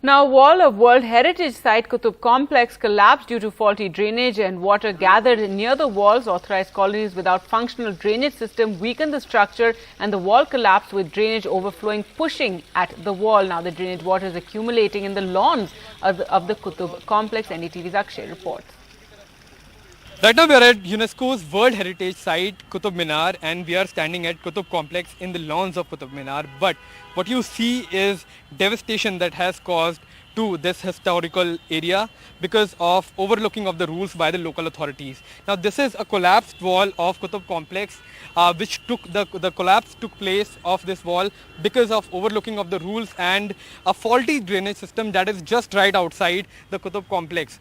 Now, wall of World Heritage Site Qutub Complex collapsed due to faulty drainage and water gathered near the walls. Authorized colonies without functional drainage system weakened the structure and the wall collapsed with drainage overflowing, pushing at the wall. Now, the drainage water is accumulating in the lawns of the Qutub Complex. NDTV's Akshay reports. Right now we are at UNESCO's World Heritage Site Qutub Minar and we are standing at Qutub Complex in the lawns of Qutub Minar. But what you see is devastation that has caused to this historical area because of overlooking of the rules by the local authorities. Now this is a collapsed wall of Qutub Complex which took the collapse took place of this wall because of overlooking of the rules and a faulty drainage system that is just right outside the Qutub Complex.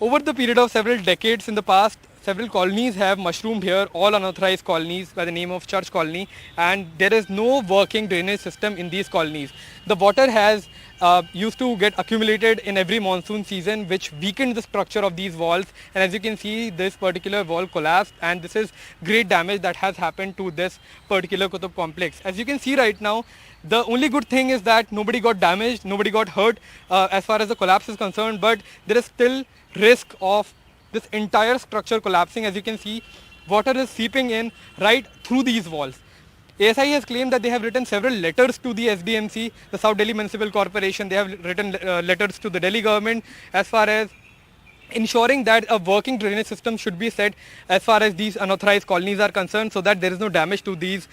Over the period of several decades in the past, several colonies have mushroomed here, all unauthorized colonies by the name of Church Colony, and there is no working drainage system in these colonies. The water has used to get accumulated in every monsoon season, which weakened the structure of these walls, and as you can see, this particular wall collapsed and this is great damage that has happened to this particular Qutub Complex. As you can see right now, the only good thing is that nobody got damaged, nobody got hurt as far as the collapse is concerned, but there is still risk of this entire structure collapsing. As you can see, water is seeping in right through these walls. ASI has claimed that they have written several letters to the SDMC, the South Delhi Municipal Corporation. They have written letters to the Delhi government as far as ensuring that a working drainage system should be set as far as these unauthorized colonies are concerned, so that there is no damage to this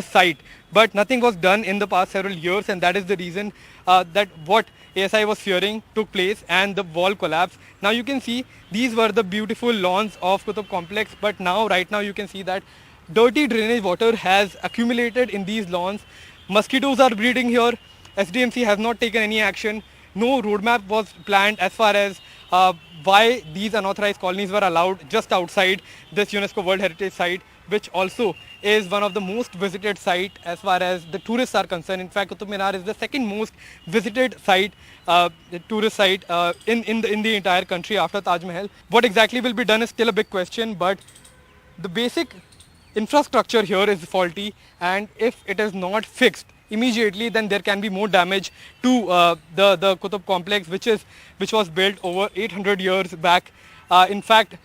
site. But nothing was done in the past several years, and that is the reason that what ASI was fearing took place and the wall collapsed. Now you can see these were the beautiful lawns of Qutub Complex, but now right now you can see that dirty drainage water has accumulated in these lawns. Mosquitoes are breeding here. SDMC has not taken any action. No roadmap was planned as far as why these unauthorized colonies were allowed just outside this UNESCO World Heritage Site, which also is one of the most visited site as far as the tourists are concerned. In fact, Qutub Minar is the second most visited site, tourist site in the entire country after Taj Mahal. What exactly will be done is still a big question, but the basic infrastructure here is faulty, and if it is not fixed immediately, then there can be more damage to the Qutub Complex, which was built over 800 years back. In fact,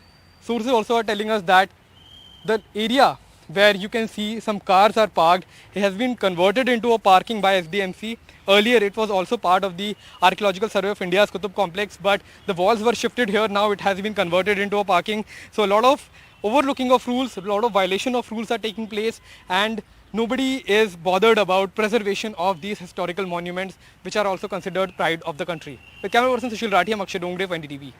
sources also are telling us that the area where you can see some cars are parked, it has been converted into a parking by SDMC. Earlier it was also part of the Archaeological Survey of India's Qutub Complex, but the walls were shifted here. Now it has been converted into a parking. So a lot of overlooking of rules, a lot of violation of rules are taking place, and nobody is bothered about preservation of these historical monuments, which are also considered pride of the country. With camera person Sushil Rathi, I'm Akshay Dongre for NDTV.